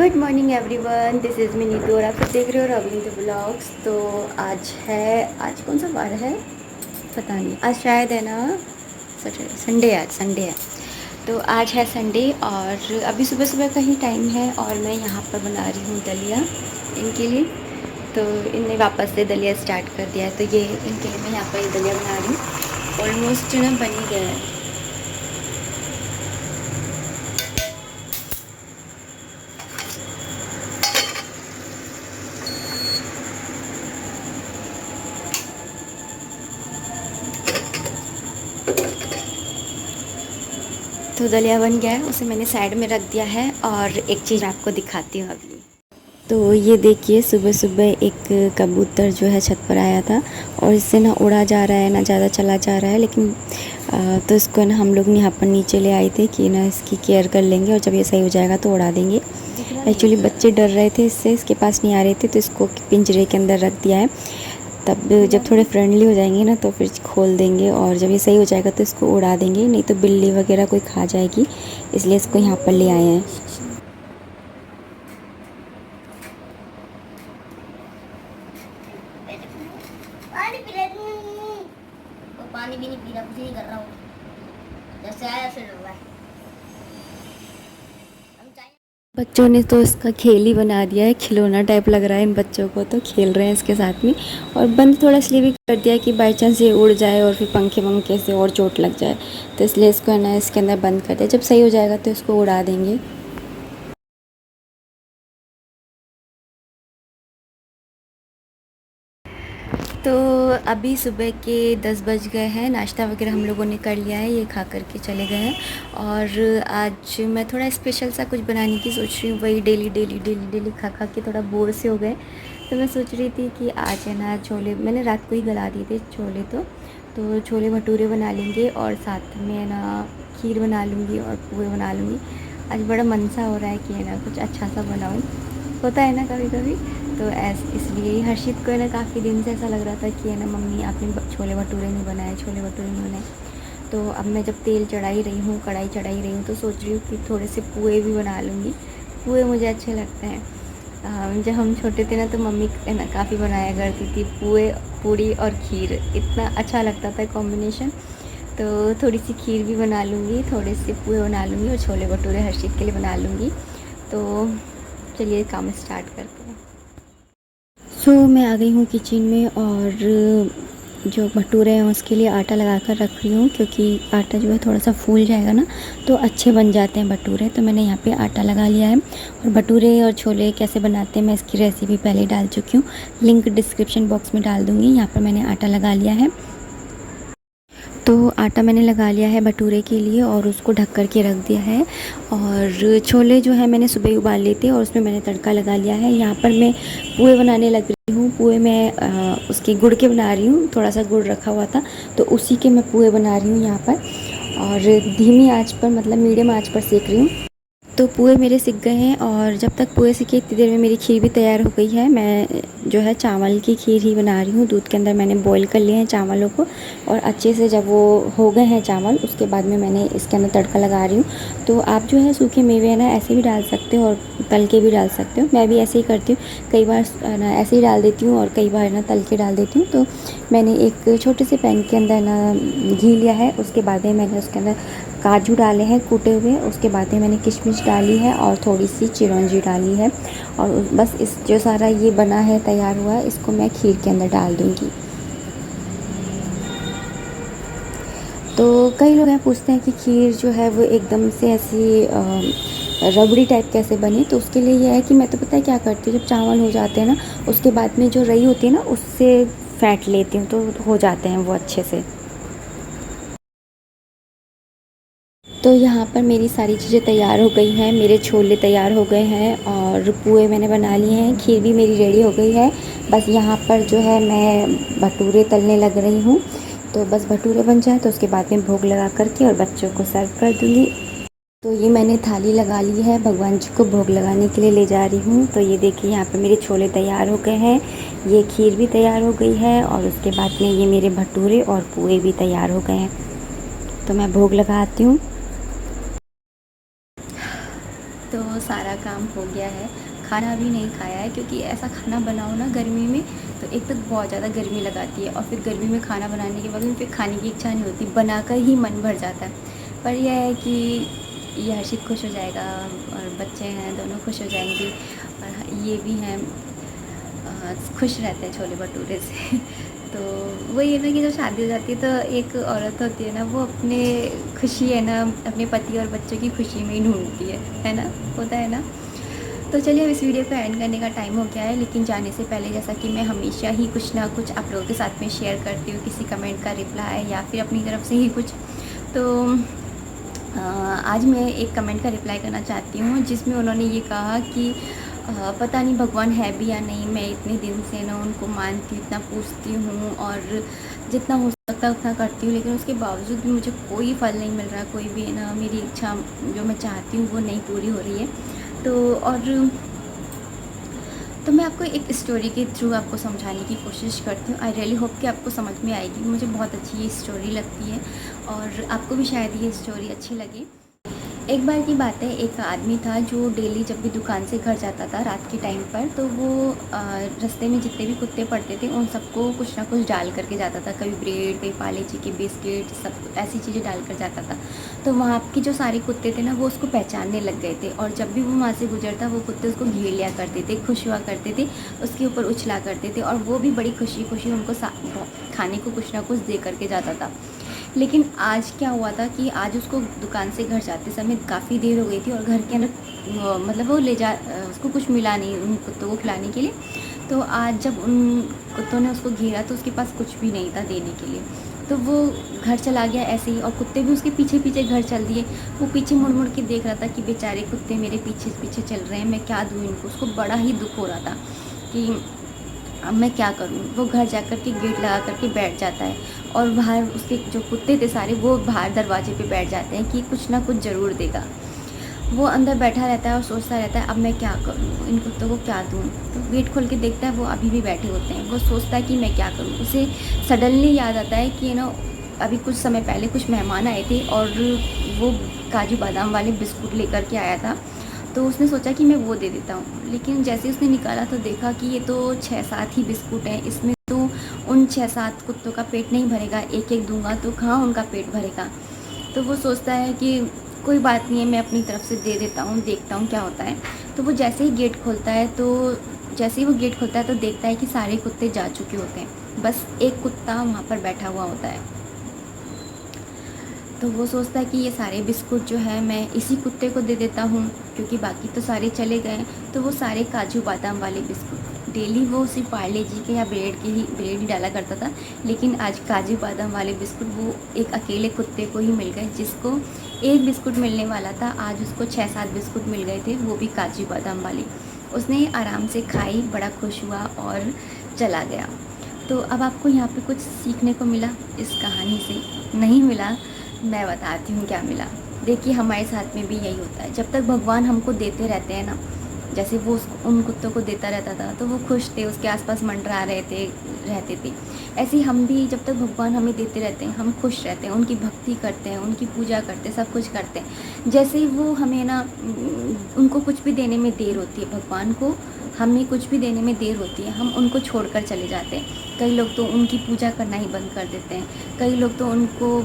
Good morning everyone, this is me Neetu और आप सब देख रहे हो रविंद्र द ब्लॉग्स। तो आज कौन सा वार है पता नहीं, आज शायद है ना सैटरडे, संडे, आज संडे है। तो आज है संडे और अभी सुबह सुबह का ही टाइम है और मैं यहाँ पर बना रही हूँ दलिया इनके लिए। तो इनने वापस से दलिया स्टार्ट कर दिया है, तो ये इनके लिए मैं यहाँ पर ये दलिया बना रही हूँ। ऑलमोस्ट ना बन ही गया है। तो दलिया बन गया है, उसे मैंने साइड में रख दिया है। और एक चीज़ आपको दिखाती हूँ अभी। तो ये देखिए, सुबह सुबह एक कबूतर जो है छत पर आया था और इससे ना उड़ा जा रहा है ना ज़्यादा चला जा रहा है, लेकिन तो इसको ना हम लोग यहाँ पर नीचे ले आए थे कि ना इसकी केयर कर लेंगे और जब ये सही हो जाएगा तो उड़ा देंगे। एक्चुअली बच्चे डर रहे थे इससे, इसके पास नहीं आ रहे थे, तो इसको पिंजरे के अंदर रख दिया है। तब जब थोड़े फ्रेंडली हो जाएंगे ना तो फिर खोल देंगे और जब ये सही हो जाएगा तो इसको उड़ा देंगे, नहीं तो बिल्ली वगैरह कोई खा जाएगी, इसलिए इसको यहाँ पर ले आए हैं। पानी भी नहीं पी रहा, कुछ नहीं कर रहा हूँ, जैसे आया ऐसे डर रहा है। बच्चों ने तो इसका खेल ही बना दिया है, खिलौना टाइप लग रहा है इन बच्चों को, तो खेल रहे हैं इसके साथ में। और बंद थोड़ा इसलिए भी कर दिया कि बाई चांस ये उड़ जाए और फिर पंखे वंखे से और चोट लग जाए, तो इसलिए इसको है ना इसके अंदर बंद कर दिया। जब सही हो जाएगा तो इसको उड़ा देंगे। तो अभी सुबह के 10 बज गए हैं, नाश्ता वगैरह हम लोगों ने कर लिया है, ये खा कर के चले गए हैं। और आज मैं थोड़ा स्पेशल सा कुछ बनाने की सोच रही हूँ। वही डेली खा खा के थोड़ा बोर से हो गए, तो मैं सोच रही थी कि आज है ना छोले, मैंने रात को ही गला दिए थे छोले, तो छोले भटूरे बना लेंगे और साथ में ना खीर बना लूँगी और पुए बना लूँगी। आज बड़ा मन सा हो रहा है कि है ना कुछ अच्छा सा बनाऊँ, होता है ना कभी कभी। तो इसलिए हर्षित को है ना काफ़ी दिन से ऐसा लग रहा था कि है ना मम्मी आपने छोले भटूरे नहीं बनाए, छोले भटूरे नहीं बनाए। तो अब मैं जब तेल चढ़ा ही रही हूँ, कढ़ाई चढ़ा ही रही हूँ, तो सोच रही हूँ कि थोड़े से पुए भी बना लूँगी। पुए मुझे अच्छे लगते हैं। जब हम छोटे थे ना तो मम्मी है ना काफ़ी बनाया करती थी पुए, पूड़ी और खीर, इतना अच्छा लगता था कॉम्बिनेशन। तो थोड़ी सी खीर भी बना लूँगी, थोड़े से पुए बना लूँगी और छोले भटूरे हर्षित के लिए बना लूँगी। तो चलिए काम स्टार्ट करते हैं। मैं आ गई हूँ किचन में और जो भटूरे हैं उसके लिए आटा लगा कर रख रही हूँ, क्योंकि आटा जो है थोड़ा सा फूल जाएगा ना तो अच्छे बन जाते हैं भटूरे। तो मैंने यहाँ पे आटा लगा लिया है और भटूरे और छोले कैसे बनाते हैं मैं इसकी रेसिपी पहले डाल चुकी हूँ, लिंक डिस्क्रिप्शन बॉक्स में डाल दूँगी। यहाँ पर मैंने आटा लगा लिया है। तो आटा मैंने लगा लिया है भटूरे के लिए और उसको ढक कर के रख दिया है। और छोले जो है मैंने सुबह उबाल लिए थे और उसमें मैंने तड़का लगा लिया है। यहाँ पर मैं पुए बनाने लग रही हूँ। पुए मैं उसके गुड़ के बना रही हूँ, थोड़ा सा गुड़ रखा हुआ था तो उसी के मैं पुए बना रही हूँ यहाँ पर, और धीमी आंच पर, मतलब मीडियम आंच पर सेक रही हूँ। तो पुए मेरे सिक गए हैं और जब तक पुए सिके इतनी देर में मेरी खीर भी तैयार हो गई है। मैं जो है चावल की खीर ही बना रही हूँ। दूध के अंदर मैंने बॉईल कर लिए हैं चावलों को और अच्छे से जब वो हो गए हैं चावल, उसके बाद में मैंने इसके अंदर तड़का लगा रही हूँ। तो आप जो है सूखे मेवे है ना ऐसे भी डाल सकते हो और तल के भी डाल सकते हो। मैं भी ऐसे ही करती हूँ, कई बार ना ऐसे ही डाल देती हूँ और कई बार ना तल के डाल देती हूँ। तो मैंने एक छोटे से पैन के अंदर ना घी लिया है, उसके बाद में मैंने उसके अंदर काजू डाले हैं कूटे हुए, उसके बाद में मैंने किशमिश डाली है और थोड़ी सी चिरौंजी डाली है। और बस इस जो सारा ये बना है तैयार हुआ है, इसको मैं खीर के अंदर डाल दूँगी। तो कई लोग हैं पूछते हैं कि खीर जो है वो एकदम से ऐसी रबड़ी टाइप कैसे बनी। तो उसके लिए ये है कि मैं तो पता है क्या करती हूँ, जब चावल हो जाते हैं ना उसके बाद में जो रई होती है ना उससे फेंट लेती हूँ तो हो जाते हैं वो अच्छे से। तो यहाँ पर मेरी सारी चीज़ें तैयार हो गई हैं, मेरे छोले तैयार हो गए हैं और पुए मैंने बना लिए हैं, खीर भी मेरी रेडी हो गई है। बस यहाँ पर जो है मैं भटूरे तलने लग रही हूँ। तो बस भटूरे बन जाए तो उसके बाद में भोग लगा करके और बच्चों को सर्व कर दूँगी। तो ये मैंने थाली लगा ली है, भगवान जी को भोग लगाने के लिए ले जा रही हूँ। तो ये देखिए यहाँ पर मेरे छोले तैयार हो गए हैं, ये खीर भी तैयार हो गई है और उसके बाद में ये मेरे भटूरे और पुए भी तैयार हो गए हैं। तो मैं भोग लगाती हूँ। तो सारा काम हो गया है, खाना भी नहीं खाया है क्योंकि ऐसा खाना बनाओ ना गर्मी में तो एक तो बहुत ज़्यादा गर्मी लगाती है और फिर गर्मी में खाना बनाने के बाद में फिर खाने की इच्छा नहीं होती, बनाकर ही मन भर जाता है। पर यह है कि ये हर्षित खुश हो जाएगा और बच्चे हैं दोनों खुश हो जाएंगे और ये भी हैं खुश रहते हैं छोले भटूरे से। तो वही है ना कि जब शादी हो जाती है तो एक औरत होती है ना, वो अपने खुशी है ना अपने पति और बच्चों की खुशी में ही ढूंढती है ना, होता है ना। तो चलिए अब इस वीडियो को एंड करने का टाइम हो गया है, लेकिन जाने से पहले जैसा कि मैं हमेशा ही कुछ ना कुछ आप लोगों के साथ में शेयर करती हूँ, किसी कमेंट का रिप्लाई या फिर अपनी तरफ से ही कुछ। तो आज मैं एक कमेंट का रिप्लाई करना चाहती हूँ जिसमें उन्होंने ये कहा कि पता नहीं भगवान है भी या नहीं, मैं इतने दिन से ना उनको मानती हूँ, इतना पूछती हूँ और जितना हो सकता है उतना करती हूँ, लेकिन उसके बावजूद भी मुझे कोई फल नहीं मिल रहा, कोई भी ना मेरी इच्छा जो मैं चाहती हूँ वो नहीं पूरी हो रही है। तो मैं आपको एक स्टोरी के थ्रू आपको समझाने की कोशिश करती हूँ। आई रियली होप कि आपको समझ में आएगी, मुझे बहुत अच्छी ये स्टोरी लगती है और आपको भी शायद ये स्टोरी अच्छी लगे। एक बार की बात है, एक आदमी था जो डेली जब भी दुकान से घर जाता था रात के टाइम पर, तो वो रास्ते में जितने भी कुत्ते पड़ते थे उन सबको कुछ ना कुछ डाल करके जाता था, कभी ब्रेड, कभी पार्ले जी के बिस्किट, सब ऐसी चीज़ें डाल कर जाता था। तो वहाँ के जो सारे कुत्ते थे ना वो उसको पहचानने लग गए थे और जब भी वो वहाँ से गुजरता वो कुत्ते उसको घेर लिया करते थे, खुश हुआ करते थे, उसके ऊपर उछला करते थे और वो भी बड़ी खुशी खुशी उनको खाने को कुछ ना कुछ दे करके जाता था। लेकिन आज क्या हुआ था कि आज उसको दुकान से घर जाते समय काफ़ी देर हो गई थी और घर के अंदर मतलब वो उसको कुछ मिला नहीं उन कुत्तों को खिलाने के लिए। तो आज जब उन कुत्तों ने उसको घेरा तो उसके पास कुछ भी नहीं था देने के लिए, तो वो घर चला गया ऐसे ही और कुत्ते भी उसके पीछे पीछे घर चल दिए। वो पीछे मुड़ मुड़ के देख रहा था कि बेचारे कुत्ते मेरे पीछे पीछे चल रहे हैं, मैं क्या दूँ इनको। उसको बड़ा ही दुख हो रहा था कि अब मैं क्या करूँ। वो घर जा कर के गेट लगा करके बैठ जाता है और बाहर उसके जो कुत्ते थे सारे वो बाहर दरवाजे पे बैठ जाते हैं कि कुछ ना कुछ ज़रूर देगा। वो अंदर बैठा रहता है और सोचता रहता है अब मैं क्या करूँ, इन कुत्तों को क्या दूँ। तो गेट खोल के देखता है वो अभी भी बैठे होते हैं। वो सोचता है कि मैं क्या करूँ। उसे सडनली याद आता है कि अभी कुछ समय पहले कुछ मेहमान आए थे और वो काजू बादाम वाले बिस्कुट लेकर के आया था। तो उसने सोचा कि मैं वो दे देता हूँ, लेकिन जैसे उसने निकाला तो देखा कि ये तो 6-7 ही बिस्कुट हैं, इसमें तो उन 6-7 कुत्तों का पेट नहीं भरेगा, एक एक दूंगा तो कहाँ उनका पेट भरेगा। तो वो सोचता है कि कोई बात नहीं है, मैं अपनी तरफ से दे देता हूँ, देखता हूँ क्या होता है। तो वो जैसे ही गेट खोलता है तो देखता है कि सारे कुत्ते जा चुके होते हैं, बस एक कुत्ता वहाँ पर बैठा हुआ होता है। तो वो सोचता है कि ये सारे बिस्कुट जो है मैं इसी कुत्ते को दे देता हूँ क्योंकि बाकी तो सारे चले गए। तो वो सारे काजू बादाम वाले बिस्कुट डेली वो सिर्फ पार्ले जी के या ब्रेड ही डाला करता था, लेकिन आज काजू बादाम वाले बिस्कुट वो एक अकेले कुत्ते को ही मिल गए। जिसको एक बिस्कुट मिलने वाला था आज उसको 6-7 बिस्कुट मिल गए थे, वो भी काजू बादाम वाले। उसने आराम से खाई, बड़ा खुश हुआ और चला गया। तो अब आपको यहाँ पे कुछ सीखने को मिला इस कहानी से? नहीं मिला। मैं बताती हूँ क्या मिला। देखिए हमारे साथ में भी यही होता है, जब तक भगवान हमको देते रहते हैं ना, जैसे वो उन कुत्तों को देता रहता था तो वो खुश थे, उसके आसपास मंडरा रहते थे। ऐसे ही हम भी जब तक भगवान हमें देते रहते हैं हम खुश रहते हैं, उनकी भक्ति करते हैं, उनकी पूजा करते हैं, सब कुछ करते हैं। जैसे ही वो हमें ना उनको कुछ भी देने में देर होती है, भगवान को हमें कुछ भी देने में देर होती है, हम उनको छोड़कर चले जाते हैं। कई लोग तो उनकी पूजा करना ही बंद कर देते हैं, कई लोग तो उनको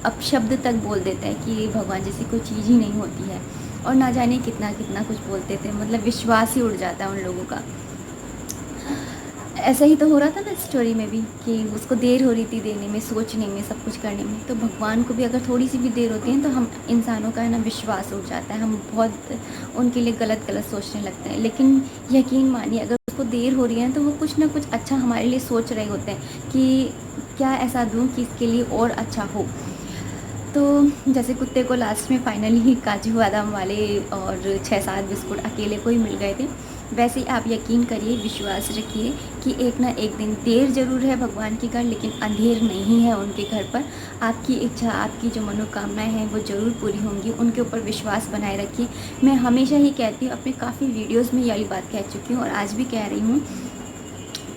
अपशब्द तक बोल देते हैं कि भगवान जैसी कोई चीज़ ही नहीं होती है, और ना जाने कितना कितना कुछ बोलते थे, मतलब विश्वास ही उड़ जाता है उन लोगों का। ऐसा ही तो हो रहा था ना स्टोरी में भी कि उसको देर हो रही थी देने में, सोचने में, सब कुछ करने में। तो भगवान को भी अगर थोड़ी सी भी देर होती है तो हम इंसानों का है ना विश्वास उड़ जाता है, हम बहुत उनके लिए गलत गलत सोचने लगते हैं। लेकिन यकीन मानिए अगर उसको देर हो रही है तो वो कुछ ना कुछ अच्छा हमारे लिए सोच रहे होते हैं कि क्या ऐसा दूँ कि इसके लिए और अच्छा हो। तो जैसे कुत्ते को लास्ट में फाइनली काजू बादाम वाले और 6-7 बिस्कुट अकेले को ही मिल गए थे, वैसे ही आप यकीन करिए, विश्वास रखिए कि एक ना एक दिन देर ज़रूर है भगवान के घर, लेकिन अंधेर नहीं है उनके घर पर। आपकी इच्छा, आपकी जो मनोकामनाएं हैं वो ज़रूर पूरी होंगी, उनके ऊपर विश्वास बनाए रखिए। मैं हमेशा ही कहती हूँ, अपने काफ़ी वीडियोज़ में यही बात कह चुकी हूँ और आज भी कह रही हूँ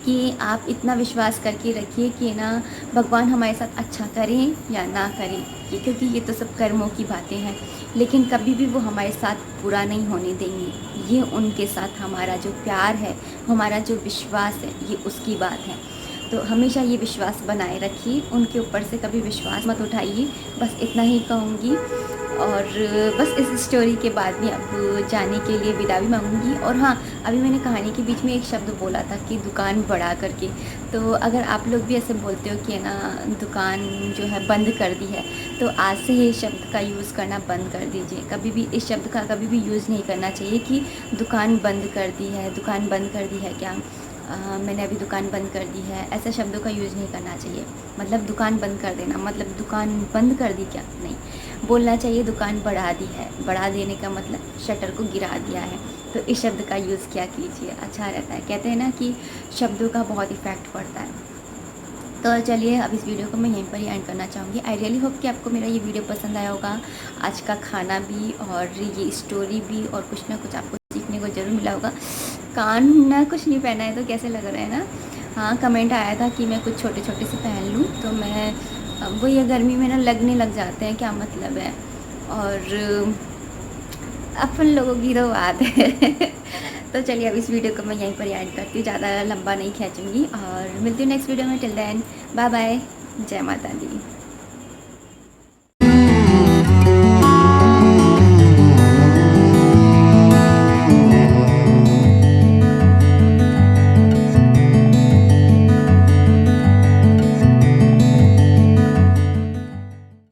कि आप इतना विश्वास करके रखिए कि ना भगवान हमारे साथ अच्छा करें या ना करें, क्योंकि ये तो सब कर्मों की बातें हैं, लेकिन कभी भी वो हमारे साथ बुरा नहीं होने देंगे। ये उनके साथ हमारा जो प्यार है, हमारा जो विश्वास है, ये उसकी बात है। तो हमेशा ये विश्वास बनाए रखिए, उनके ऊपर से कभी विश्वास मत उठाइए, बस इतना ही कहूँगी। और बस इस स्टोरी के बाद में अब जाने के लिए विदा भी मांगूंगी। और हाँ, अभी मैंने कहानी के बीच में एक शब्द बोला था कि दुकान बढ़ा करके, तो अगर आप लोग भी ऐसे बोलते हो कि ना दुकान जो है बंद कर दी है, तो आज से ये शब्द का यूज़ करना बंद कर दीजिए। कभी भी इस शब्द का कभी भी यूज़ नहीं करना चाहिए कि दुकान बंद कर दी है, दुकान बंद कर दी है क्या, मैंने अभी दुकान बंद कर दी है, ऐसे शब्दों का यूज़ नहीं करना चाहिए। मतलब दुकान बंद कर देना मतलब दुकान बंद कर दी क्या, नहीं बोलना चाहिए दुकान बढ़ा दी है। बढ़ा देने का मतलब शटर को गिरा दिया है। तो इस शब्द का यूज़ किया कीजिए, अच्छा रहता है। कहते हैं ना कि शब्दों का बहुत इफ़ेक्ट पड़ता है। तो चलिए अब इस वीडियो को मैं यहीं पर ही एंड करना चाहूँगी। आई रियली होप कि आपको मेरा ये वीडियो पसंद आया होगा। आज का खाना भी और ये स्टोरी भी, और कुछ ना कुछ आपको सीखने को ज़रूर मिला होगा। कान ना कुछ नहीं पहना है तो कैसे लग रहा है ना। हाँ, कमेंट आया था कि मैं कुछ छोटे छोटे से पहन लूँ, तो मैं वो ये गर्मी में ना लगने लग जाते हैं, क्या मतलब है। और अपन लोगों की तो बात है। तो चलिए अब इस वीडियो को मैं यहीं पर ऐड करती हूँ, ज़्यादा लंबा नहीं खींचूँगी, और मिलती हूँ नेक्स्ट वीडियो में। टिल देन बाय बाय, जय माता दी।